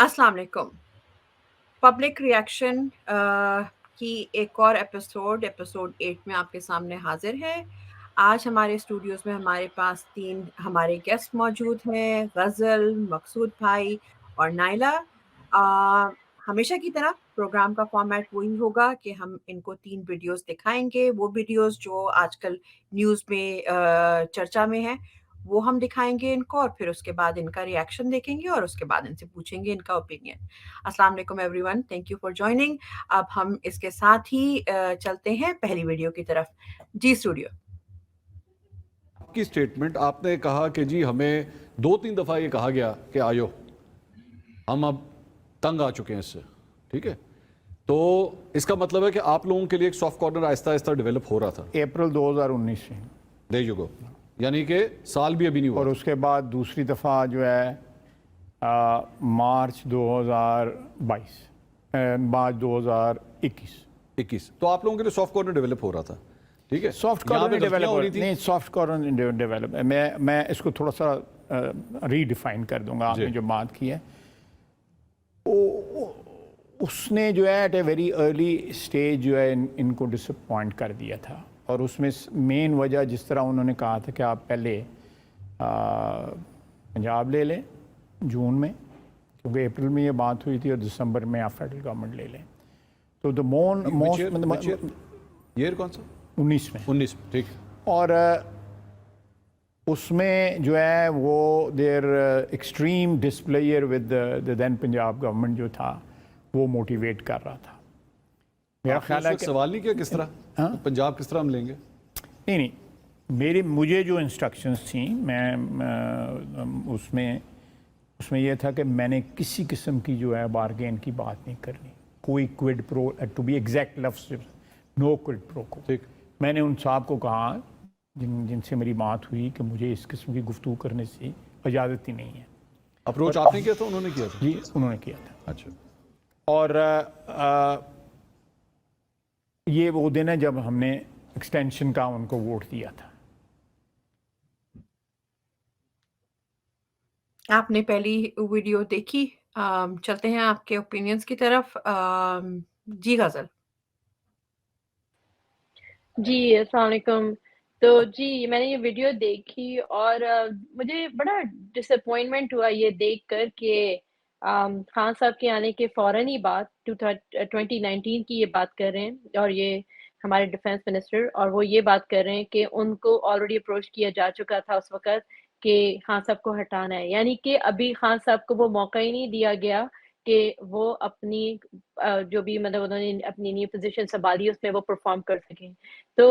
अस्सलाम वालेकुम। Public reaction की एक और एपिसोड 8 में आपके सामने हाजिर है। आज हमारे स्टूडियोज़ में हमारे पास 3 हमारे गेस्ट मौजूद हैं, गज़ल, मकसूद भाई और नाइला। हमेशा की तरह प्रोग्राम का फॉर्मेट वही होगा कि हम इनको 3 वीडियोज़ दिखाएँगे, वो वीडियोज़ जो आजकल न्यूज़ में चर्चा में हैं, वो हम दिखाएँगे इनको और फिर उसके बाद इनका रिएक्शन देखेंगे और उसके बाद इनसे पूछेंगे इनका ओपिनियन। अस्सलाम वालेकुम everyone, thank you for joining. अब हम इसके साथ ही चलते हैं पहली वीडियो की तरफ। जी स्टूडियो। आपकी स्टेटमेंट, आपने कहा कि जी हमें 2-3 दफ़ा ये कहा गया कि आयो, हम अब तंग आ चुके हैं इससे, ठीक है। तो इसका मतलब है कि आप लोगों के लिए एक soft corner Aahista Aahista develop हो रहा था। अप्रैल 2019 से दे गो, यानी कि साल भी अभी नहीं हुआ। और उसके बाद दूसरी दफ़ा जो है मार्च 2022 मार्च 2021 तो आप लोगों के लिए सॉफ्ट कॉर्नर डेवलप हो रहा था, ठीक है। सॉफ्ट यहाँ पे कॉर्नर गलतियाँ हो रही डेवलप थी। नहीं, सॉफ्ट कॉर्नर डेवलप मैं इसको थोड़ा सा रीडिफाइन कर दूंगा। आपने जो बात की है उसने जो है at a very early stage जो है इनको डिसअपॉइंट कर दिया था। और उसमें मेन वजह, जिस तरह उन्होंने कहा था कि आप पहले पंजाब ले लें जून में, क्योंकि अप्रैल में ये बात हुई थी, और दिसंबर में आप फेडरल गवर्नमेंट ले लें। तो द मोस्ट ईयर कौन सा? 19 में 19 में, ठीक। और उसमें जो है वो there extreme displeasure with the then Punjab government जो था वो मोटिवेट कर रहा था। मेरा ख्याल है कि सवाल नहीं किया किस तरह तो पंजाब किस तरह हम लेंगे। नहीं, मुझे जो इंस्ट्रक्शंस थी, मैं उसमें यह था कि मैंने किसी किस्म की जो है बारगेन की बात नहीं करनी, कोई quid pro, to be exact लफ्ज़, नो क्विड प्रो को। ठीक। मैंने उन साहब को कहा जिनसे मेरी बात हुई कि मुझे इस किस्म की गुफ्तगू करने से इजाज़त ही नहीं है। अप्रोच आपने किया था, उन्होंने किया था? जी, उन्होंने किया था। अच्छा। और ये वो दिन है जब हमने एक्सटेंशन का उनको वोट दिया था। आपने पहली वीडियो देखी, चलते हैं आपके ओपिनियंस की तरफ। जी गज़ल। जी, अस्सलाम वालेकुम। तो जी, मैंने ये वीडियो देखी और मुझे बड़ा डिसअपॉइंटमेंट हुआ ये देखकर कि खान साहब के आने के फ़ौरन ही बाद 2019 की ये बात कर रहे हैं, और ये हमारे डिफेंस मिनिस्टर, और वो ये बात कर रहे हैं कि उनको ऑलरेडी अप्रोच किया जा चुका था उस वक़्त कि खान साहब को हटाना है। यानी कि अभी खान साहब को वो मौका ही नहीं दिया गया कि वो अपनी जो भी मतलब उन्होंने अपनी न्यू पोज़ीशन सँभाली उसमें वो परफ़ॉर्म कर सकें। तो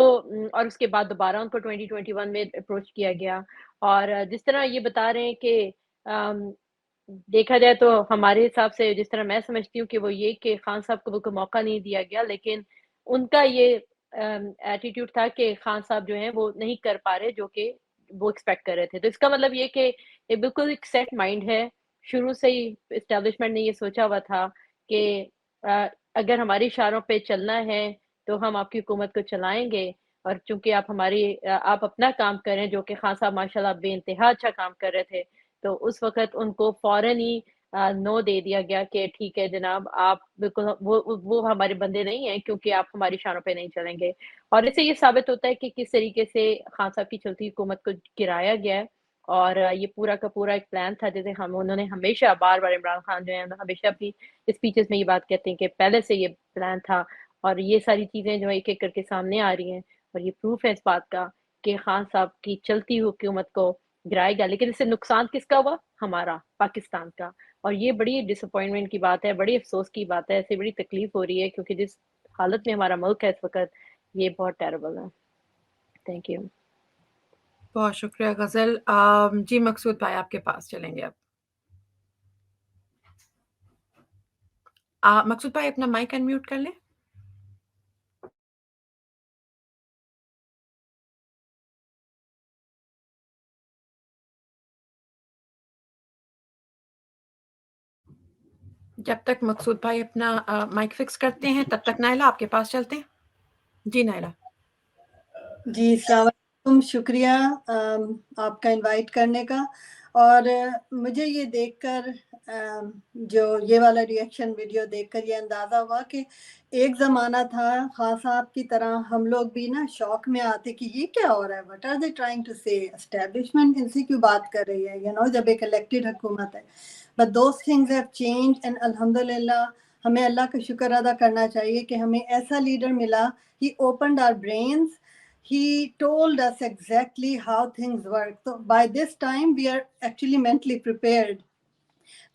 और उसके बाद दोबारा उनको 2021 में अप्रोच किया गया। और जिस तरह ये बता रहे हैं कि अम, देखा जाए तो हमारे हिसाब से, जिस तरह मैं समझती हूँ, कि वो ये कि खान साहब को बिल्कुल मौका नहीं दिया गया, लेकिन उनका ये एटीट्यूड था कि खान साहब जो हैं वो नहीं कर पा रहे जो कि वो एक्सपेक्ट कर रहे थे। तो इसका मतलब ये कि ये बिल्कुल एक सेट माइंड है। शुरू से ही एस्टेब्लिशमेंट ने ये सोचा हुआ था कि अगर हमारे इशारों पे चलना है तो हम आपकी हुकूमत को चलाएँगे, और चूँकि आप अपना काम कर रहे हैं, जो कि खान साहब माशाल्लाह बेइंतहा अच्छा काम कर रहे थे, तो उस वक़्त उनको फ़ौरन ही नो दे दिया गया कि ठीक है जनाब, आप बिल्कुल वो हमारे बंदे नहीं हैं, क्योंकि आप हमारे इशारों पे नहीं चलेंगे। और इससे ये साबित होता है कि किस तरीके से खान साहब की चलती हुकूमत को गिराया गया है। और ये पूरा का पूरा एक प्लान था, जैसे हम उन्होंने हमेशा बार-बार, इमरान खान जो है हमेशा अपनी स्पीचेज़ में ये बात कहते हैं कि पहले से ये प्लान था। और ये सारी चीज़ें जो है एक-एक करके सामने आ रही हैं, और ये प्रूफ़ है इस बात का कि खान साहब की चलती हुकूमत को गिराया गया। लेकिन इससे नुकसान किसका हुआ? हमारा, पाकिस्तान का। और ये बड़ी डिसअपॉइंटमेंट की बात है, बड़ी अफ़सोस की बात है, ऐसे बड़ी तकलीफ़ हो रही है, क्योंकि जिस हालत में हमारा मुल्क है इस वक़्त, ये बहुत टेरिबल है। Thank you. बहुत शुक्रिया गज़ल। जी मकसूद भाई आपके पास चलेंगे अब। मकसूद भाई अपना माइक अनम्यूट कर लें। जब तक मकसूद भाई अपना माइक फिक्स करते हैं, तब तक नाइला आपके पास चलते हैं। जी नाइला। जी, अस्सलाम वालेकुम, शुक्रिया आपका इनवाइट करने का। اور مجھے یہ دیکھ کر جو یہ والا ریئیکشن ویڈیو دیکھ کر یہ اندازہ ہوا کہ ایک زمانہ تھا خان صاحب کی طرح ہم لوگ بھی نا شوق میں آتے کہ یہ کیا ہو رہا ہے, what are they trying to say, establishment ان سے کیوں بات کر رہی ہے, جب ایک الیکٹڈ حکومت ہے. But those things have change and الحمدللہ ہمیں اللہ کا شکر ادا کرنا چاہیے کہ ہمیں ایسا لیڈر ملا. He opened our brains. He told us exactly how things work. So by this time we are actually mentally prepared.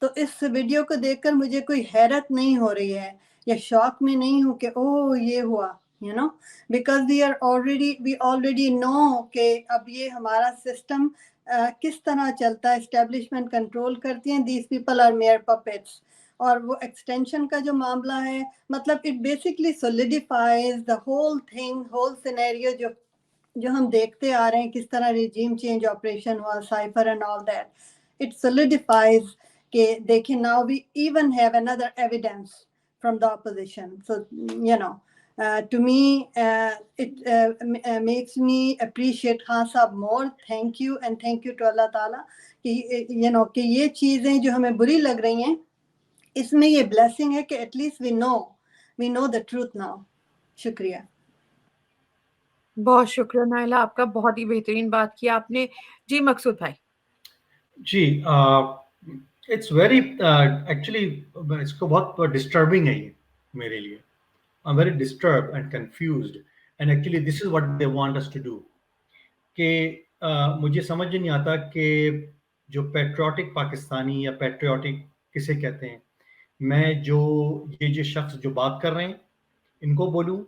تو اس ویڈیو کو دیکھ کر مجھے کوئی حیرت نہیں ہو رہی ہے یا شوق میں نہیں ہوں کہ اوہ یہ ہوا, because we already know کہ اب یہ ہمارا سسٹم کس طرح چلتا ہے, اسٹیبلشمنٹ کنٹرول کرتی ہیں, these people are mere puppets. اور وہ ایکسٹینشن کا جو معاملہ ہے, مطلب it basically solidifies the whole thing, whole scenario جو ہم دیکھتے آ رہے ہیں کس طرح ریجیم چینج آپریشن ہوا, cipher and all that. It solidifies کہ دیکھیں now we even have another evidence from the opposition. So to me it makes me appreciate Khan Sahab more. Thank you and thank you to Allah Ta'ala کہ یہ چیزیں جو ہمیں بری لگ رہی ہیں اس میں یہ blessing ہے کہ at least we know the truth now. شکریہ. بہت شکریہ نائلہ, آپ کا بہت ہی بہترین بات کیا آپ نے. جی مقصود بھائی. جی اٹس ویری ایکچولی اس کو بہت ڈسٹربنگ ہے یہ میرے لیے. I'm very disturbed and confused and actually this is what they want us to do. کہ مجھے سمجھ نہیں آتا کہ جو پیٹریوٹک پاکستانی یا پیٹریوٹک کسے کہتے ہیں, میں یہ شخص جو بات کر رہے ہیں ان کو بولوں,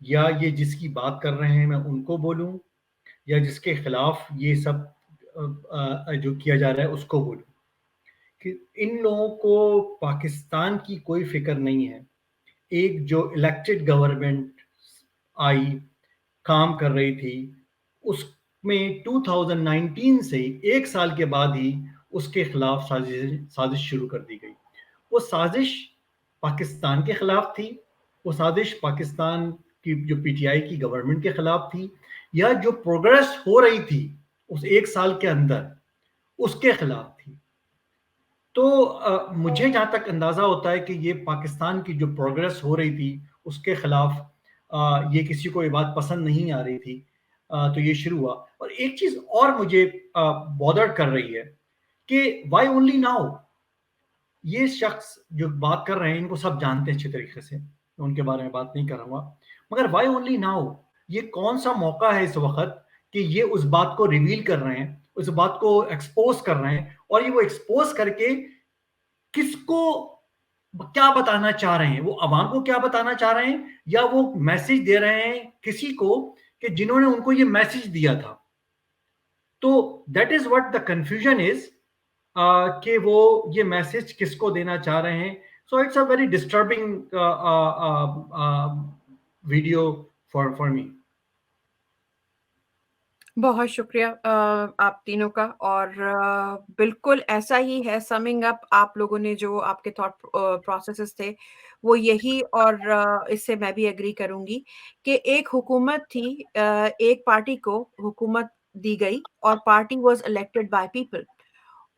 یا یہ جس کی بات کر رہے ہیں میں ان کو بولوں, یا جس کے خلاف یہ سب جو کیا جا رہا ہے اس کو بولوں. کہ ان لوگوں کو پاکستان کی کوئی فکر نہیں ہے. ایک جو الیکٹڈ گورنمنٹ آئی کام کر رہی تھی, اس میں 2019 سے ایک سال کے بعد ہی اس کے خلاف سازش شروع کر دی گئی. وہ سازش پاکستان کے خلاف تھی, وہ سازش پاکستان کی جو پی ٹی آئی کی گورنمنٹ کے خلاف تھی, یا جو پروگریس ہو رہی تھی اس ایک سال کے اندر اس کے خلاف تھی. تو مجھے جہاں تک اندازہ ہوتا ہے کہ یہ پاکستان کی جو پروگریس ہو رہی تھی اس کے خلاف یہ کسی کو یہ بات پسند نہیں آ رہی تھی, تو یہ شروع ہوا. اور ایک چیز اور مجھے بودر کر رہی ہے کہ وائی اونلی ناؤ. یہ شخص جو بات کر رہے ہیں ان کو سب جانتے ہیں اچھے طریقے سے, میں ان کے بارے میں بات نہیں کر رہا ہوں, مگر وائی اونلی ناؤ, یہ کون سا موقع ہے اس وقت کہ یہ اس بات کو ریویل کر رہے ہیں, اس بات کو ایکسپوز کر رہے ہیں, اور یہ وہ ایکسپوز کر کے کس کو کیا بتانا چاہ رہے ہیں, وہ عوام کو کیا بتانا چاہ رہے ہیں, یا وہ میسج دے رہے ہیں کسی کو کہ جنہوں نے ان کو یہ میسج دیا تھا. تو that is what the confusion is, کہ وہ یہ میسج کس کو دینا چاہ رہے ہیں. So it's a very disturbing video for me. بہت شکریہ آپ تینوں کا, اور بالکل ایسا ہی ہے. سمنگ اپ آپ لوگوں نے جو آپ کے تھاٹ پروسیسز تھے وہ یہی, اور اس سے میں بھی ایگری کروں گی کہ ایک حکومت تھی, ایک پارٹی کو حکومت دی گئی اور party was elected by people.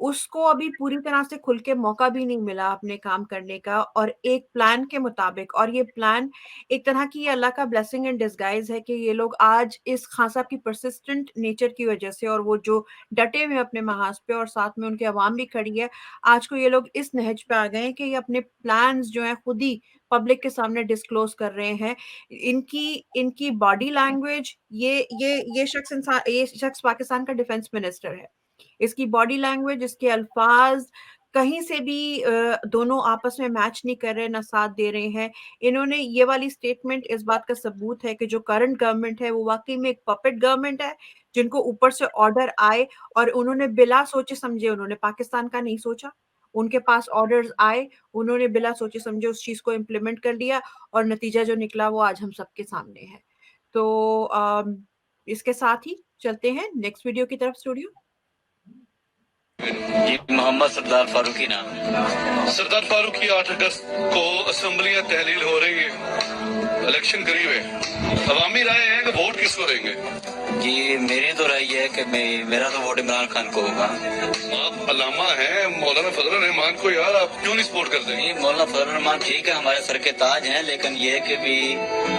اس کو ابھی پوری طرح سے کھل کے موقع بھی نہیں ملا اپنے کام کرنے کا, اور ایک پلان کے مطابق. اور یہ پلان ایک طرح کی اللہ کا بلیسنگ اینڈ ڈسگائز ہے کہ یہ لوگ آج اس خان صاحب کی پرسسٹنٹ نیچر کی وجہ سے, اور وہ جو ڈٹے ہوئے اپنے محاذ پہ, اور ساتھ میں ان کے عوام بھی کھڑی ہے, آج کو یہ لوگ اس نہج پہ آ گئے ہیں کہ یہ اپنے پلانز جو ہیں خود ہی پبلک کے سامنے ڈسکلوز کر رہے ہیں. ان کی باڈی لینگویج, یہ شخص پاکستان کا ڈیفنس منسٹر ہے. اس کی باڈی لینگویج, اس کے الفاظ کہیں سے بھی دونوں آپس میں میچ نہیں کر رہے, نہ ساتھ دے رہے ہیں. انہوں نے یہ والی سٹیٹمنٹ اس بات کا ثبوت ہے کہ جو کرنٹ گورنمنٹ ہے وہ واقعی میں ایک پپٹ گورنمنٹ ہے, جن کو اوپر سے آرڈر آئے اور انہوں نے بلا سوچے سمجھے, انہوں نے پاکستان کا نہیں سوچا, ان کے پاس آرڈرز آئے, انہوں نے بلا سوچے سمجھے اس چیز کو امپلیمنٹ کر لیا, اور نتیجہ جو نکلا وہ آج ہم سب کے سامنے ہے. تو اس کے ساتھ ہی چلتے ہیں نیکسٹ ویڈیو کی طرف. اسٹوڈیو جی محمد سردار فاروقی نام. سردار فاروقی 8 اگست کو اسمبلیاں تحلیل ہو رہی ہے, इलेक्शन करीब है, अवामी राय है कि वोट किसको देंगे? जी मेरी तो राय ये है कि मेरा तो वोट इमरान खान को होगा। आप अल्लामा हैं, मौलाना फजल रहमान को यार आप क्यों नहीं सपोर्ट करते? ये मौलाना फजल रहमान ठीक है, हमारे सर के ताज हैं, लेकिन ये है कि भी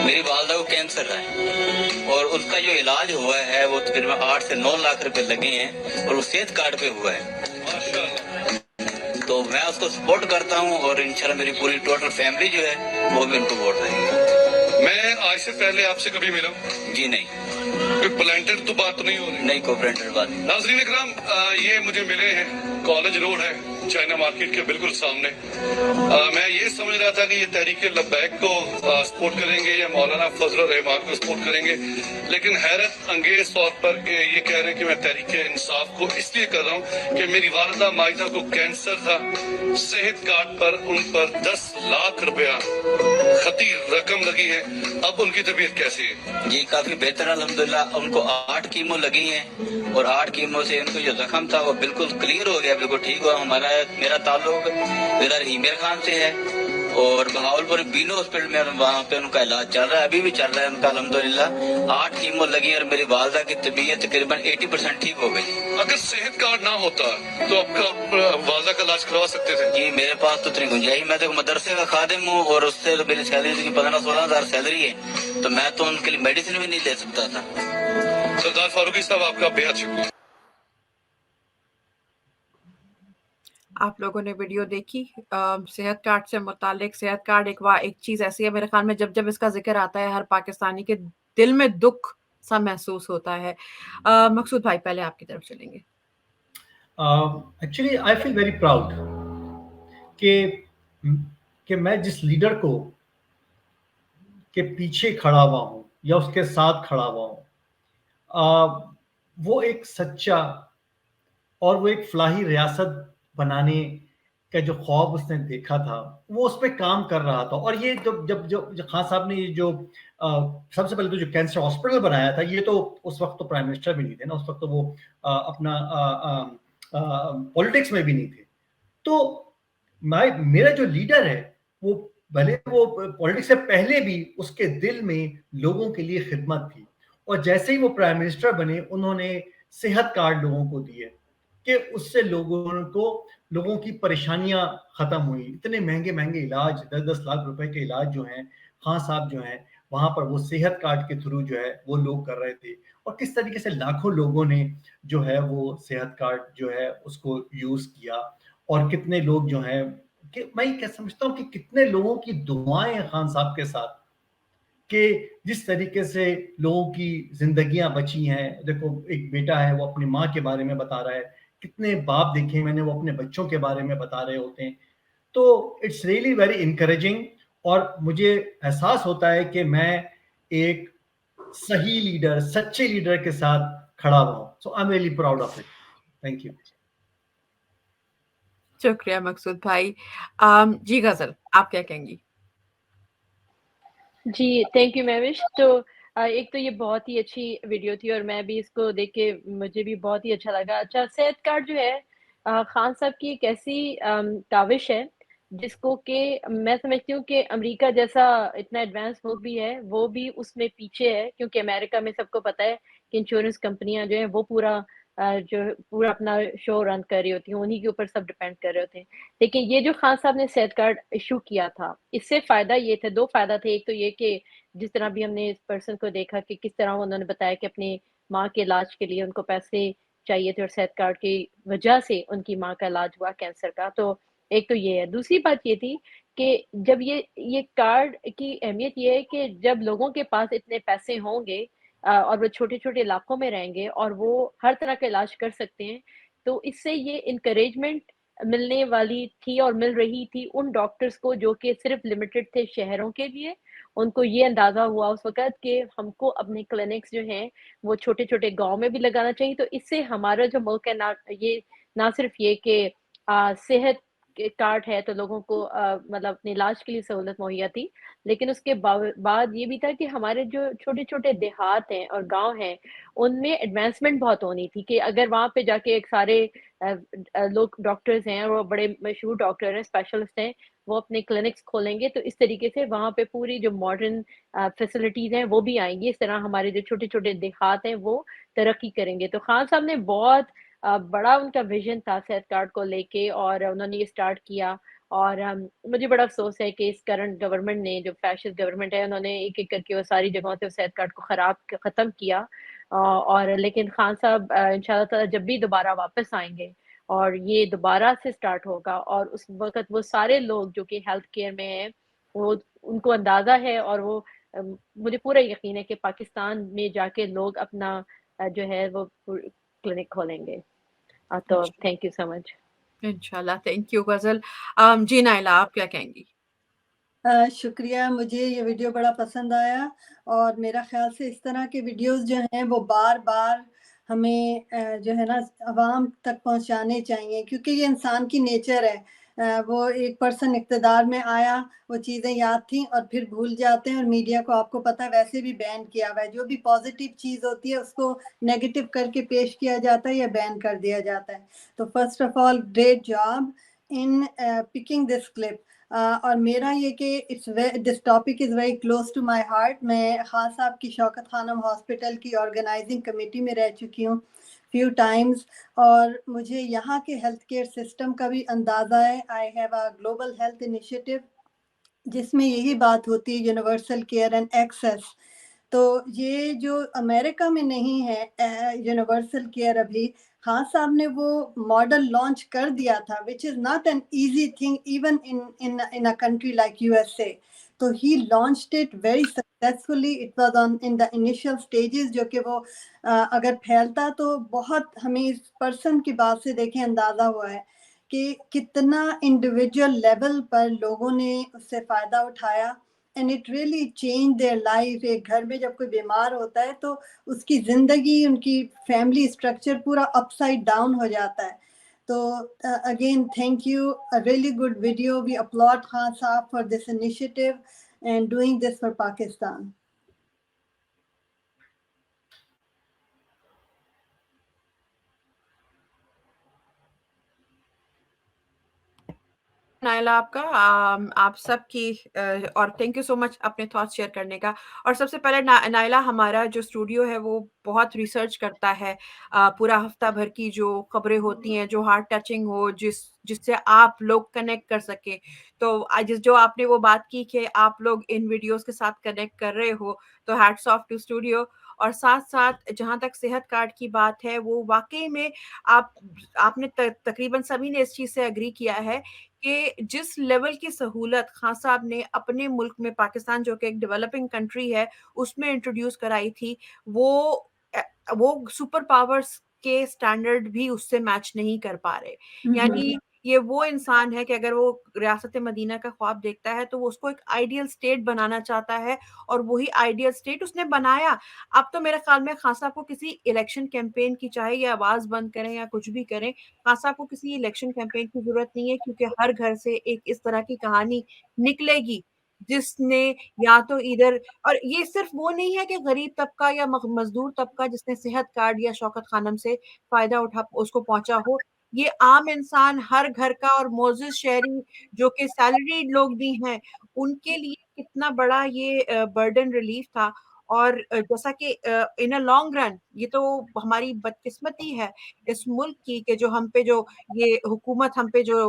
मेरी वालदा को कैंसर है और उसका जो इलाज हुआ है वो तकरीबन 8 से 9 लाख रुपए लगे हैं और वो सेहत कार्ड पे हुआ है। तो मैं उसको सपोर्ट करता हूँ और इंशाल्लाह मेरी पूरी टोटल फैमिली जो है वो भी उनको वोट देंगे। मैं आज से पहले आपसे कभी मिला? जी नहीं, कोई प्लांटेड तो बात नहीं हो रही? नहीं कोऑपरेटेड बात। नाज़रीन इकराम, ये मुझे मिले हैं, कॉलेज रोड है चाइना मार्केट के बिल्कुल सामने। मैं ये समझ रहा था कि ये तहरीक लब्बैक को सपोर्ट करेंगे या मौलाना फजल रहमान को सपोर्ट करेंगे, लेकिन हैरत अंगेज तौर पर ये कह रहे हैं कि मैं तहरीक इंसाफ को इसलिए कर रहा हूँ कि मेरी वालदा माइदा को कैंसर था, सेहत कार्ड पर उन पर 10 लाख रुपया खतीर रकम लगी है, अब उनकी तबीयत कैसी है? जी काफी बेहतर अल्हम्दुलिल्लाह। उनको 8 कीमो लगी हैं और 8 कीमो से उनको जो जख्म था वो बिल्कुल क्लियर हो गया, बिल्कुल ठीक हुआ। मेरा ताल्लुक मेरा हीमेर खान से है और बहावलपुर बीनो हॉस्पिटल में वहाँ पे उनका इलाज चल रहा है, अभी भी चल रहा है उनका अल्हम्दुलिल्लाह। 8 कीमो लगी और मेरी वालदा की तबीयत तकरीबन 80% ठीक हो गई। अगर सेहत कार्ड ना होता तो आपका वालदा का इलाज करवा सकते थे? जी मेरे पास तो इतनी गुंजाइश, मैं तो मदरसे का खादिम हूँ और उससे तो मेरी सैलरी 15-16 हज़ार सैलरी है, तो मैं तो उनके लिए मेडिसिन भी नहीं ले सकता था। सरदार फारूकी साहब आपका बेहद शुक्रिया। आप लोगों ने वीडियो देखी सेहत कार्ड से मुतालिक। सेहत कार्ड एक चीज़ ऐसी है, मेरे ख्याल में जब इसका जिक्र आता है हर पाकिस्तानी के दिल में दुख सा महसूस होता है। मकसूद भाई पहले आपकी तरफ चलेंगे। Actually I feel very proud कि मैं जिस लीडर को के पीछे खड़ा हुआ हूँ या उसके साथ खड़ा हुआ हूँ, वो एक सच्चा और वो एक फलाही रियासत बनाने का जो ख्वाब उसने देखा था वो उस पर काम कर रहा था। और ये जब खान साहब ने ये जो सबसे पहले तो जो कैंसर हॉस्पिटल बनाया था, ये तो उस वक्त तो प्राइम मिनिस्टर भी नहीं थे ना, उस वक्त तो वो अपना पॉलिटिक्स में भी नहीं थे। तो मेरा जो लीडर है वो भले वो पॉलिटिक्स से पहले भी उसके दिल में लोगों के लिए खिदमत थी, और जैसे ही वो प्राइम मिनिस्टर बने उन्होंने सेहत कार्ड लोगों को दिए कि उससे लोगों की परेशानियां खत्म हुई। इतने महंगे महंगे इलाज 10-10 लाख रुपए के इलाज जो हैं खान साहब जो हैं वहां पर वो सेहत कार्ड के थ्रू जो है वो लोग कर रहे थे, और किस तरीके से लाखों लोगों ने जो है वो सेहत कार्ड जो है उसको यूज किया, और कितने लोग जो हैं कि मैं क्या समझता हूँ कि कितने लोगों की दुआएं हैं खान साहब के साथ, कि जिस तरीके से लोगों की जिंदगियां बची हैं। देखो एक बेटा है वो अपनी माँ के बारे में बता रहा है, कितने बाप देखे मैंने वो अपने बच्चों के बारे में बता रहे होते हैं। तो इट्स रियली वेरी इनकरेजिंग, और मुझे एहसास होता है कि मैं एक सही लीडर, सच्चे लीडर के साथ खड़ा हुआ हूँ। So I am really proud of it. Thank you. शुक्रिया मकसूद भाई। जी गजल आप क्या कहेंगी? जी, थैंक यू महविश। तो एक तो ये बहुत ही अच्छी वीडियो थी और मैं भी इसको देख के मुझे भी बहुत ही अच्छा लगा। अच्छा, सेहत कार्ड जो है खान साहब की एक ऐसी काविश है जिसको कि मैं समझती हूँ कि अमेरिका जैसा इतना एडवांस मुल्क भी है, वो भी उसमें पीछे है, क्योंकि अमेरिका में सबको पता है कि इंश्योरेंस कंपनियाँ जो हैं वो जो पूरा अपना शो रन कर रही होती हैं, उन्हीं के ऊपर सब डिपेंड कर रहे होते हैं। लेकिन ये जो खान साहब ने सेहत कार्ड इश्यू किया था, इससे फ़ायदा ये थे, 2 फ़ायदा थे। एक तो ये कि जिस तरह भी हमने इस पर्सन को देखा कि किस तरह उन्होंने बताया कि अपनी माँ के इलाज के लिए उनको पैसे चाहिए थे और सेहत कार्ड की वजह से उनकी माँ का इलाज हुआ कैंसर का। तो एक तो ये है। दूसरी बात ये थी कि जब ये कार्ड की अहमियत ये है कि जब लोगों के पास इतने पैसे होंगे और वो छोटे-छोटे इलाकों में रहेंगे और वो हर तरह का इलाज कर सकते हैं, तो इससे ये एनकरेजमेंट मिलने वाली थी और मिल रही थी उन डॉक्टर्स को जो कि सिर्फ़ लिमिटेड थे शहरों के लिए। उनको ये अंदाज़ा हुआ उस वक़्त कि हमको अपने क्लिनिक्स जो हैं, वो छोटे-छोटे गाँव में भी लगाना चाहिए। तो इससे हमारा जो मुल्क है ना सिर्फ़ ये कि सेहत के कार्ड है तो लोगों को मतलब अपने इलाज के लिए सहूलत मुहैया थी, लेकिन उसके बाद ये भी था कि हमारे जो छोटे-छोटे देहात हैं और गाँव हैं, उनमें एडवांसमेंट बहुत होनी थी कि अगर वहाँ पे जाके एक सारे लोग डॉक्टर्स हैं और वो बड़े मशहूर डॉक्टर हैं, स्पेशलिस्ट हैं, وہ اپنے کلینکس کھولیں گے تو اس طریقے سے وہاں پہ پوری جو ماڈرن فیسلٹیز ہیں وہ بھی آئیں گی. اس طرح ہمارے جو چھوٹے چھوٹے دیہات ہیں وہ ترقی کریں گے. تو خان صاحب نے بہت بڑا ان کا ویژن تھا صحت کارڈ کو لے کے اور انہوں نے یہ اسٹارٹ کیا. اور مجھے بڑا افسوس ہے کہ اس کرنٹ گورنمنٹ نے جو فیشسٹ گورنمنٹ ہے انہوں نے ایک ایک کر کے وہ ساری جگہوں سے صحت کارڈ کو ختم کیا. اور لیکن خان صاحب انشاءاللہ تعالی جب بھی دوبارہ واپس آئیں گے اور یہ دوبارہ سے سٹارٹ ہوگا اور اس وقت وہ سارے لوگ جو کہ ہیلتھ کیئر میں ہیں وہ ان کو اندازہ ہے اور وہ مجھے پورا یقین ہے کہ پاکستان میں جا کے لوگ اپنا جو ہے وہ کلینک کھولیں گے. تو تھینک یو سو مچ. انشاءاللہ. تھینک یو غزل. جی نائلہ آپ کیا کہیں گی؟ شکریہ. مجھے یہ ویڈیو بڑا پسند آیا اور میرا خیال سے اس طرح کے ویڈیوز جو ہیں وہ بار بار ہمیں جو ہے نا عوام تک پہنچانے چاہیے کیونکہ یہ انسان کی نیچر ہے. وہ ایک پرسن اقتدار میں آیا وہ چیزیں یاد تھیں اور پھر بھول جاتے ہیں اور میڈیا کو آپ کو پتہ ہے ویسے بھی بین کیا ہوا ہے. جو بھی پازیٹیو چیز ہوتی ہے اس کو نیگیٹو کر کے پیش کیا جاتا ہے یا بین کر دیا جاتا ہے. تو first of all great job in picking this clip. اور میرا یہ کہ this topic is very close to my heart. میں خان صاحب کی شوکت خانم ہاسپٹل کی آرگنائزنگ کمیٹی میں رہ چکی ہوں فیو ٹائمز اور مجھے یہاں کے ہیلتھ کیئر سسٹم کا بھی اندازہ ہے. I have a global health initiative جس میں یہی بات ہوتی ہے یونیورسل کیئر اینڈ ایکسیس. تو یہ جو امریکہ میں نہیں ہے یونیورسل کیئر ابھی خان صاحب نے وہ ماڈل لانچ کر دیا تھا which is not an easy thing even in a country like USA. تو he launched it very successfully. It was in the initial stages جو کہ وہ اگر پھیلتا تو بہت ہمیں اس پرسن کی بات سے دیکھیں اندازہ ہوا ہے کہ کتنا انڈیویجول لیول پر لوگوں نے اس سے فائدہ اٹھایا and it really changed their life. ایک گھر میں جب کوئی بیمار ہوتا ہے تو اس کی زندگی ان کی فیملی اسٹرکچر پورا اپ سائڈ ڈاؤن ہو جاتا ہے. تو again thank you. Really good video. We applaud Khan صاحب for this initiative and doing this for Pakistan. Naila آپ کا آپ سب کی اور تھینک یو سو مچ اپنے تھاٹس شیئر کرنے کا. اور سب سے پہلے نائلہ ہمارا جو اسٹوڈیو ہے وہ بہت ریسرچ کرتا ہے. پورا ہفتہ بھر کی جو خبریں ہوتی ہیں جو ہارٹ ٹچنگ ہو جس سے آپ لوگ کنیکٹ کر سکے. تو جو آپ نے وہ بات کی کہ آپ لوگ ان ویڈیوز کے ساتھ کنیکٹ کر رہے ہو تو ہیٹس آف ٹو اسٹوڈیو. اور ساتھ ساتھ جہاں تک صحت کارڈ کی بات ہے وہ واقعی میں آپ نے تقریباً سبھی نے اس چیز سے اگری کیا ہے کہ جس لیول کی سہولت خان صاحب نے اپنے ملک میں پاکستان جو کہ ایک ڈیولپنگ کنٹری ہے اس میں انٹروڈیوس کرائی تھی وہ سپر پاورز کے سٹینڈرڈ بھی اس سے میچ نہیں کر پا رہے. یعنی یہ وہ انسان ہے کہ اگر وہ ریاست مدینہ کا خواب دیکھتا ہے تو وہ اس کو ایک آئیڈیل سٹیٹ بنانا چاہتا ہے اور وہی آئیڈیل سٹیٹ اس نے بنایا. اب تو میرے خیال میں خان صاحب کو کسی الیکشن کیمپین کی چاہے یا آواز بند کریں یا کچھ بھی کریں خان صاحب کو کسی الیکشن کیمپین کی ضرورت نہیں ہے کیونکہ ہر گھر سے ایک اس طرح کی کہانی نکلے گی جس نے یا تو ادھر اور یہ صرف وہ نہیں ہے کہ غریب طبقہ یا مزدور طبقہ جس نے صحت کارڈ یا شوکت خانم سے فائدہ اٹھا اس کو پہنچا ہو. یہ عام انسان ہر گھر کا اور معزز شہری جو کہ سیلریڈ لوگ بھی ہیں ان کے لیے کتنا بڑا یہ برڈن ریلیف تھا. اور جیسا کہ ان اے لانگ رن یہ تو ہماری بدقسمتی ہے اس ملک کی کہ جو ہم پہ جو یہ حکومت ہم پہ جو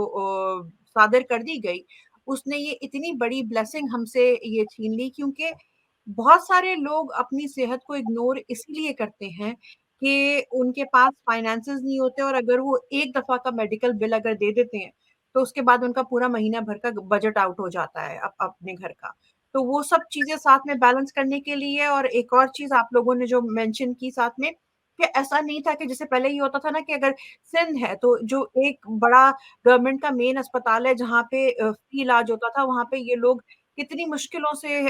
صادر کر دی گئی اس نے یہ اتنی بڑی بلیسنگ ہم سے یہ چھین لی کیونکہ بہت سارے لوگ اپنی صحت کو اگنور اس لیے کرتے ہیں کہ ان کے پاس فائنانسز نہیں ہوتے اور اگر وہ ایک دفعہ کا میڈیکل بل اگر دے دیتے ہیں تو اس کے بعد ان کا پورا مہینہ بھر کا بجٹ آؤٹ ہو جاتا ہے اپنے گھر کا. تو وہ سب چیزیں ساتھ میں بیلنس کرنے کے لیے. اور ایک اور چیز آپ لوگوں نے جو مینشن کی ساتھ میں کہ ایسا نہیں تھا کہ جیسے پہلے یہ ہوتا تھا نا کہ اگر سندھ ہے تو جو ایک بڑا گورنمنٹ کا مین اسپتال ہے جہاں پہ فری علاج ہوتا تھا وہاں پہ یہ لوگ کتنی مشکلوں سے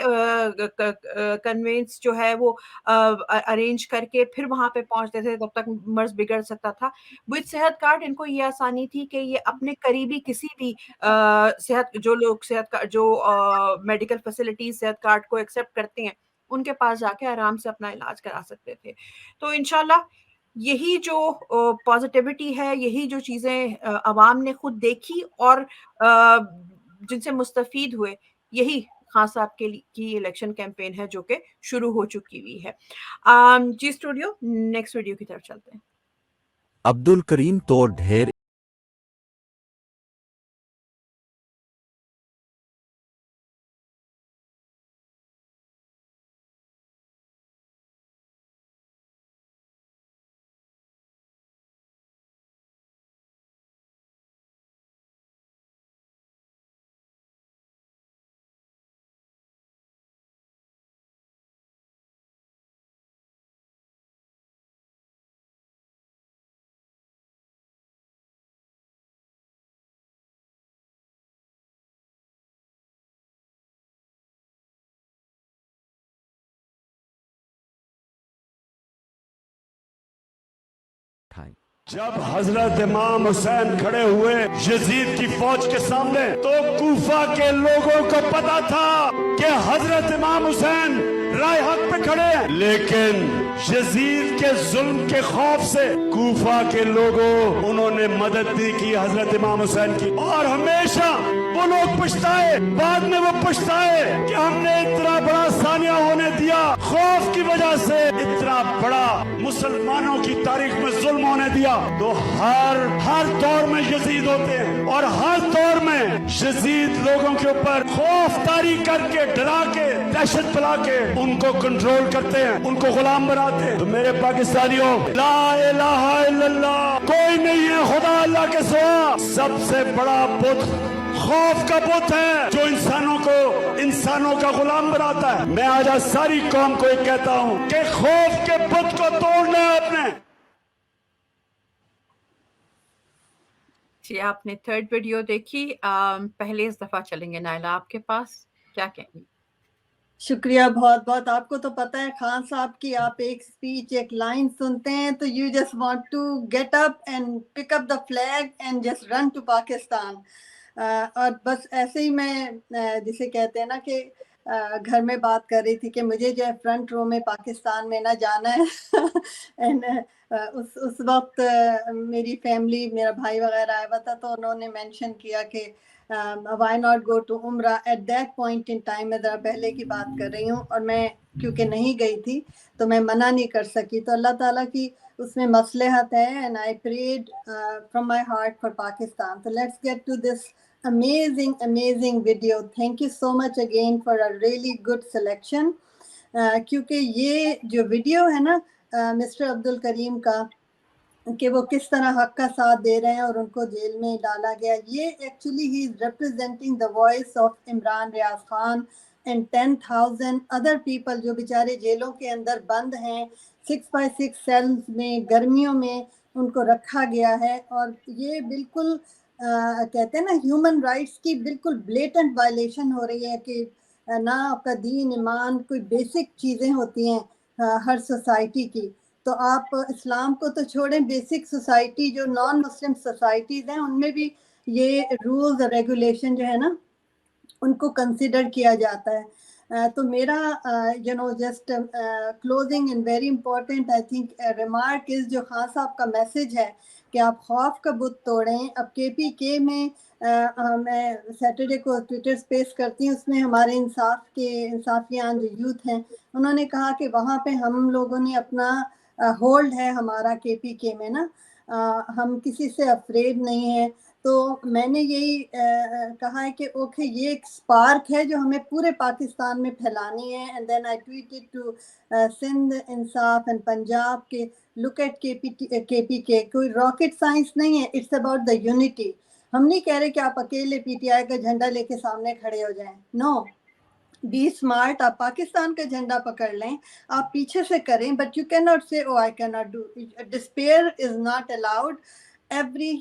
کنوینس جو ہے وہ ارینج کر کے پھر وہاں پہ پہنچتے تھے تب تک مرض بگڑ سکتا تھا. وتھ صحت کارڈ ان کو یہ آسانی تھی کہ یہ اپنے قریبی کسی بھی صحت جو لوگ صحت کا جو میڈیکل فیسلٹیز صحت کارڈ کو ایکسیپٹ کرتے ہیں ان کے پاس جا کے آرام سے اپنا علاج کرا سکتے تھے. تو انشاءاللہ یہی جو پازیٹیوٹی ہے یہی جو چیزیں عوام نے خود دیکھی اور जिनसे मुस्तफ़ीद हुए, यही खान साहब की इलेक्शन कैंपेन है जो कि शुरू हो चुकी हुई है। जी स्टूडियो, नेक्स्ट वीडियो की तरफ चलते हैं। अब्दुल करीम तो ढेर ठाई। जब हजरत इमाम हुसैन खड़े हुए यजीद की फौज के सामने, तो कूफा के लोगों को पता था कि हजरत इमाम हुसैन राय हक पे खड़े हैं, लेकिन यजीद के जुल्म के खौफ से कूफा के लोगों उन्होंने मदद दी की हजरत इमाम हुसैन की। और हमेशा वो लोग पछताए, बाद में वो पछताए कि हमने इतना बड़ा सानिया होने दिया, खौफ की वजह से इतना बड़ा मुसलमानों की तारीख में जुल्म होने दिया। तो हर दौर में यजीद होते हैं, और हर दौर में यजीद लोगों के ऊपर खौफ तारी करके, डरा के, दहशत फैला के उनको कंट्रोल करते हैं, उनको गुलाम बनाते हैं। तो मेरे पाकिस्तानियों, ला इलाहा इल्लल्लाह, कोई नहीं है खुदा अल्लाह के सिवा। सबसे बड़ा बुत खौफ का बुत है जो इंसानों का गुलाम बनाता है। मैं आज सारी कौम को एक कहता हूँ कि खौफ के बुत को तोड़ना है अपने। जी, आपने थर्ड वीडियो देखी। पहले इस दफा चलेंगे नायला आपके पास, क्या कहेंगे? शुक्रिया बहुत बहुत। आपको तो पता है खान साहब की, आप एक स्पीच, एक लाइन सुनते हैं तो you just want to get up and pick up the flag and just run to Pakistan. और बस ऐसे ही मैं जिसे कहते हैं ना कि घर में बात कर रही थी कि मुझे जो है फ्रंट रो में पाकिस्तान में ना जाना है एंड उस वक्त मेरी फैमिली, मेरा भाई वगैरह आया हुआ था, तो उन्होंने मेंशन किया कि व्हाई नॉट गो टू उम्रा at that point in time. मैं ज़रा पहले की बात कर रही हूँ, और मैं क्योंकि नहीं गई थी तो मैं मना नहीं कर सकी। तो अल्लाह ताला की उसमें मसलहत है, and I prayed from my heart for Pakistan. तो let's get to this amazing video. Thank you so much again for a really good selection. क्योंकि ये जो वीडियो है ना मिस्टर अब्दुल करीम का, कि वो किस तरह हक का साथ दे रहे हैं और उनको जेल में डाला गया, ये actually he is representing the voice of Imran Riaz Khan and 10,000 other people जो बेचारे जेलों के अंदर बंद हैं, 6x6 सेल्स में, गर्मियों में उनको रखा गया है। और ये बिल्कुल कहते हैं ना ह्यूमन राइट्स की बिल्कुल ब्लेटेंट वायलेशन हो रही है कि ना आपका दीन ईमान कोई बेसिक चीज़ें होती हैं हर सोसाइटी की। तो आप इस्लाम को तो छोड़ें, बेसिक सोसाइटी जो नॉन मुस्लिम सोसाइटीज़ हैं उनमें भी ये रूल्स और रेगुलेशन जो है ना उनको कंसिडर किया जाता है। तो मेरा just closing and very important I think remark is जो खान साहब का मैसेज है कि आप खौफ का बुत तोड़ें। अब KPK में मैं सैटरडे को ट्विटर स्पेस करती हूँ, उसमें हमारे इंसाफियान जो यूथ हैं उन्होंने कहा कि वहाँ पे हम लोगों ने अपना होल्ड है हमारा KPK में ना, हम किसी से अफ्रेड नहीं है। तो मैंने यही कहा है कि ओके ये एक स्पार्क है जो हमें पूरे पाकिस्तान में फैलानी है। And then I tweeted to Sindh Insaf and Punjab के लुक एट KPK, कोई रॉकेट साइंस नहीं है, इट्स अबाउट द यूनिटी। हम नहीं कह रहे कि आप अकेले PTI का झंडा लेके सामने खड़े हो जाएं, नो, बी स्मार्ट। आप पाकिस्तान का झंडा पकड़ लें, आप पीछे से करें, but you can not say oh I can not do. Despair is not allowed. Every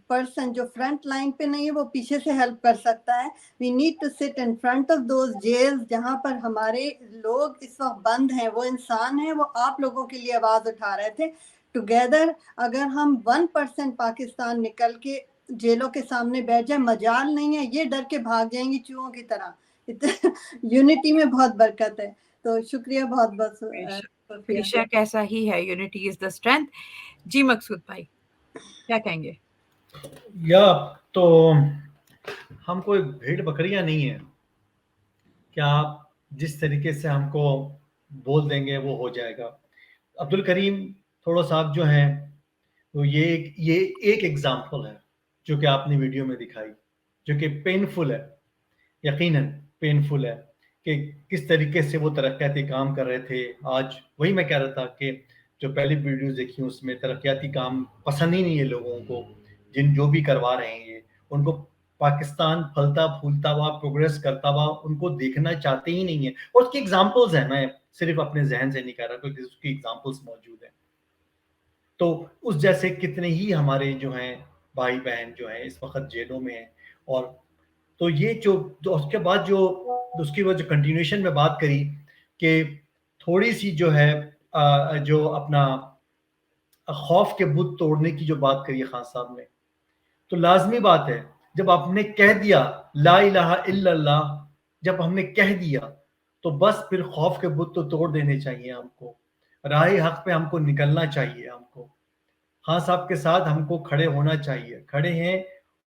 person जो फ्रंट लाइन पे नहीं है वो पीछे से हेल्प कर सकता है। We need to sit in front of those jails जहाँ पर हमारे लोग इस वक्त बंद हैं, वो इंसान हैं, वो आप लोगों के लिए आवाज़ उठा रहे थे। टुगेदर अगर हम 1% पाकिस्तान निकल के जेलों के सामने बैठ जाए, मजाल नहीं है, ये डर के भाग जाएंगी चूहों की तरह। यूनिटी में बहुत बरकत है। तो शुक्रिया बहुत बहुत। बेशक ऐसा ही है, यूनिटी इज द स्ट्रेंथ। जी मकसूद भाई क्या कहेंगे? या तो हम कोई भेड़ बकरियां नहीं है कि आप जिस तरीके से हमको बोल देंगे वो हो जाएगा। अब्दुल करीम थोड़ा साहब जो हैं, तो ये एक एग्जाम्पल है जो कि आपने वीडियो में दिखाई, जो कि पेनफुल है, यकीनन पेनफुल है कि किस तरीके से वो तरक्याती काम कर रहे थे। आज वही मैं कह रहा था कि जो पहली वीडियोस देखी उसमें तरक्याती काम पसंद ही नहीं है लोगों को, जो भी करवा रहे हैं ये, उनको पाकिस्तान फलता फूलता हुआ प्रोग्रेस करता हुआ उनको देखना चाहते ही नहीं है। और उसकी एग्जाम्पल्स हैं, मैं सिर्फ अपने जहन से नहीं कह रहा, क्योंकि उसकी एग्जाम्पल्स मौजूद हैं। तो उस जैसे कितने ही हमारे जो हैं भाई बहन जो हैं इस वक्त जेलों में हैं। और तो ये जो उसके बाद जो उसकी वो जो कंटिन्यूएशन में बात करी कि थोड़ी सी जो है जो अपना खौफ के बुत तोड़ने की जो बात करी है खान साहब ने, तो लाजमी बात है जब आपने कह दिया ला इलाहा इल्लल्लाह, जब हमने कह दिया तो बस फिर खौफ के बुत तो तोड़ देने चाहिए हमको, राह हक पे हमको निकलना चाहिए, हमको खान साहब के साथ हमको खड़े होना चाहिए, खड़े हैं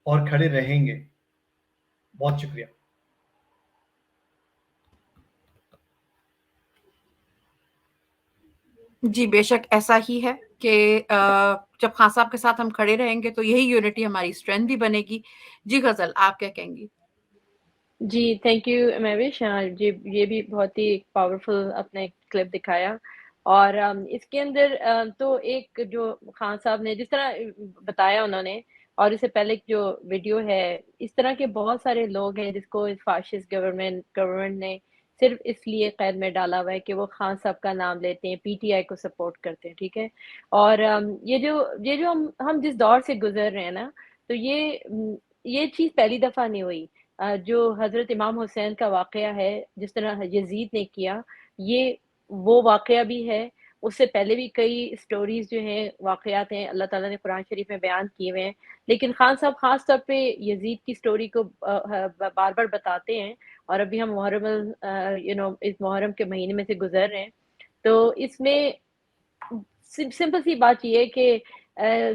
और खड़े रहेंगे। बहुत शुक्रिया। जी, बेशक ऐसा ही है कि जब खान साहब के साथ हम खड़े रहेंगे तो यही यूनिटी हमारी स्ट्रेंथ भी बनेगी। जी गज़ल, आप क्या कहेंगी? जी, थैंक यू महविश। जी, ये भी बहुत ही पावरफुल आपने क्लिप दिखाया। और इसके अंदर तो एक जो खान साहब ने जिस तरह बताया उन्होंने, और इससे पहले जो वीडियो है, इस तरह के बहुत सारे लोग हैं जिसको इस फाशिस्ट गवर्नमेंट ने सिर्फ़ इसलिए कैद में डाला हुआ है कि वो खान साहब का नाम लेते हैं, पीटीआई को सपोर्ट करते हैं, ठीक है? और ये जो हम जिस दौर से गुज़र रहे हैं ना, तो ये चीज़ पहली दफ़ा नहीं हुई। जो हज़रत इमाम हुसैन का वाक़या है, जिस तरह यज़ीद ने किया, ये वो वाक़या भी है। उससे पहले भी कई स्टोरीज़ जो हैं, वाक़यात हैं, अल्लाह ताला ने कुरान शरीफ में बयान किए हुए हैं। लेकिन खान साहब ख़ास तौर पे यज़ीद की स्टोरी को बार-बार बताते हैं। और अभी हम इस मुहर्रम के महीने में से गुज़र रहे हैं। तो इसमें सिंपल सी बात ये है कि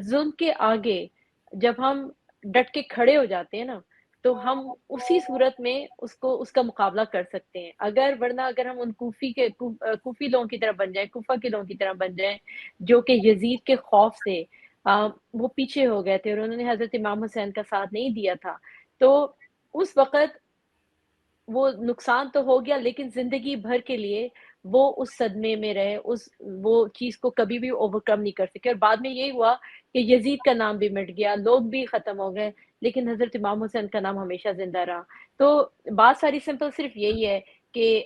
ज़ुल्म के आगे जब हम डट के खड़े हो जाते हैं ना, तो हम उसी सूरत में उसका मुकाबला कर सकते हैं। वरना अगर हम उन कूफ़ी लोगों की तरह बन जाएँ, कूफ़ा के लोगों की तरह बन जाएँ, जो कि यज़ीद के खौफ से वो पीछे हो गए थे और उन्होंने हज़रत इमाम हुसैन का साथ नहीं दिया था। तो उस वक़्त वो नुकसान तो हो गया, लेकिन ज़िंदगी भर के लिए वो उस सदमे में रहे, वो चीज़ को कभी भी ओवरकम नहीं कर सके। और बाद में यही हुआ कि यज़ीद का नाम भी मिट गया, लोग भी ख़त्म हो गए, लेकिन हज़रत इमाम हुसैन का नाम हमेशा ज़िंदा रहा। तो बात सारी सिंपल सिर्फ़ यही है कि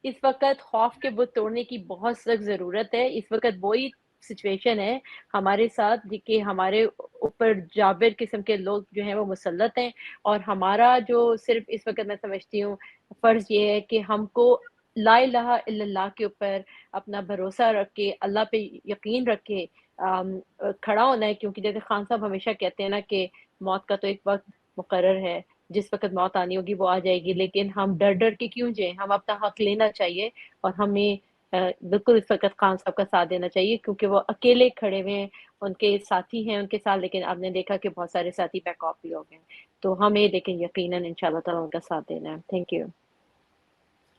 इस वक़्त खौफ के बुत तोड़ने की बहुत सख्त ज़रूरत है। इस वक़्त वही सिचुएशन है हमारे साथ कि हमारे ऊपर जाबिर किस्म के लोग जो हैं वो मुसल्लत हैं। और हमारा जो सिर्फ़ इस वक़्त मैं समझती हूँ फ़र्ज़ ये है कि हमको ला इलाहा इल्लल्लाह के ऊपर अपना भरोसा रख के, अल्लाह पे यकीन रख के खड़ा होना है। क्योंकि जैसे खान साहब हमेशा कहते हैं ना कि मौत का तो एक वक़्त मुकर्रर है, जिस वक़्त मौत आनी होगी वो आ जाएगी, लेकिन हम डर-डर के क्यों जिएँ? हम अपना हक़ लेना चाहिए और हमें बिल्कुल इस वक़्त खान साहब का साथ देना चाहिए, क्योंकि वो अकेले खड़े हुए हैं, उनके साथी हैं उनके साथ, लेकिन आपने देखा कि बहुत सारे साथी बैक ऑफ भी हो गए हैं। तो हमें लेकिन यकीनन इंशाअल्लाह ताला उनका साथ देना है। Thank you.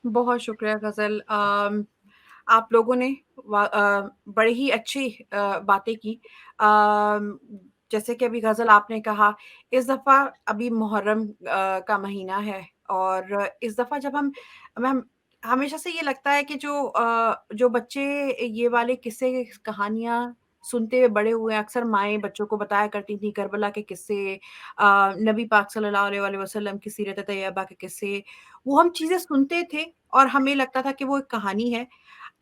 बहुत शुक्रिया गज़ल। आप लोगों ने बड़ी ही अच्छी बातें की। जैसे कि अभी गज़ल आपने कहा, इस दफ़ा अभी मुहर्रम का महीना है और इस दफ़ा जब हम हमेशा से ये लगता है कि जो बच्चे ये वाले किस्से कहानियाँ सुनते हुए बड़े हुए हैं, अक्सर माएँ बच्चों को बताया करती थीं करबला के किस्से, नबी पाक सल्लल्लाहु अलैहि वसल्लम की सीरत तैयबा के किस्से, वो हम चीज़ें सुनते थे और हमें लगता था कि वो एक कहानी है।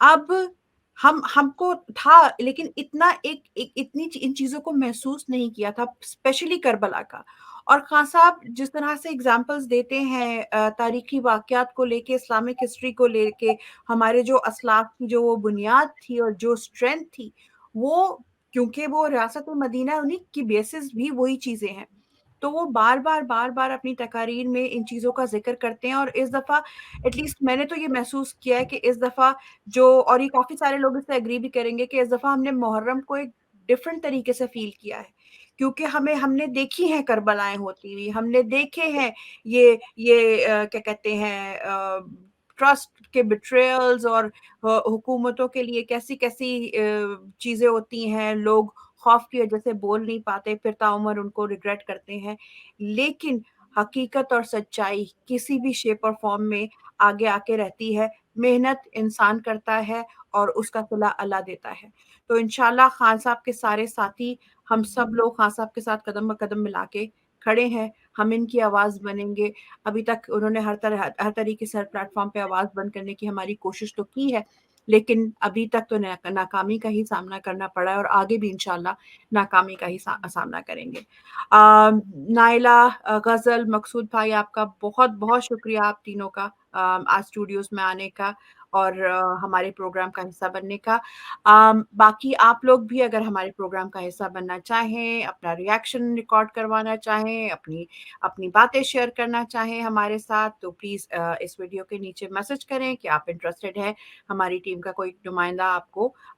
अब हमको था, लेकिन इतना एक एक इतनी इन चीज़ों को महसूस नहीं किया था, स्पेशली करबला का। और खान साहब जिस तरह से एग्ज़ाम्पल्स देते हैं तारीख़ी वाक़यात को लेके, इस्लामिक हिस्ट्री को लेके, हमारे जो असलाफ़ की जो वो बुनियाद थी और जो स्ट्रेंथ थी, वो क्योंकि वो रियासत-ए-मदीना उन्हीं की बेसिस भी वही चीज़ें हैं। तो वो बार-बार अपनी तकारीर में इन चीज़ों का ज़िक्र करते हैं और इस दफ़ा एटलीस्ट मैंने तो ये महसूस किया है कि इस दफ़ा जो, और ये काफ़ी सारे लोग इससे एग्री भी करेंगे कि इस दफ़ा हमने मुहर्रम को एक डिफरेंट तरीके से फ़ील किया है। کیونکہ ہم نے دیکھی ہیں کربلائیں ہوتی ہوئی, ہم نے دیکھے ہیں یہ کیا کہتے ہیں ٹرسٹ کے بٹریلز, اور حکومتوں کے لیے کیسی چیزیں ہوتی ہیں, لوگ خوف کی وجہ سے بول نہیں پاتے, پھر تاعمر ان کو ریگریٹ کرتے ہیں. لیکن حقیقت اور سچائی کسی بھی شیپ اور فارم میں آگے آ کے رہتی ہے. محنت انسان کرتا ہے اور اس کا صلہ اللہ دیتا ہے. تو انشاءاللہ خان صاحب کے سارے ساتھی, ہم سب لوگ خان صاحب کے ساتھ قدم بقدم ملا کے کھڑے ہیں, ہم ان کی آواز بنیں گے. ابھی تک انہوں نے ہر طریقے سے ہر پلیٹ فارم پہ آواز بند کرنے کی ہماری کوشش تو کی ہے, لیکن ابھی تک تو ناکامی کا ہی سامنا کرنا پڑا ہے, اور آگے بھی انشاءاللہ ناکامی کا ہی سامنا کریں گے. نائلہ, غزل, مقصود بھائی, آپ کا بہت بہت شکریہ آپ تینوں کا آج اسٹوڈیوز میں آنے کا اور ہمارے پروگرام کا حصہ بننے کا. باقی آپ لوگ بھی اگر ہمارے پروگرام کا حصہ بننا چاہیں, اپنا ریئیکشن ریکارڈ کروانا چاہیں, اپنی باتیں شیئر کرنا چاہیں ہمارے ساتھ, تو پلیز اس ویڈیو کے نیچے میسج کریں کہ آپ انٹرسٹڈ ہیں. ہماری ٹیم کا کوئی نمائندہ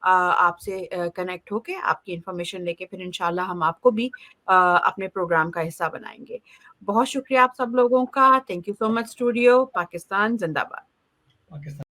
آپ سے کنیکٹ ہو کے آپ کی انفارمیشن لے کے پھر انشاءاللہ ہم آپ کو بھی اپنے پروگرام کا حصہ بنائیں گے. بہت شکریہ آپ سب لوگوں کا. Thank you so much. Studio Pakistan زندہ باد. پاکستان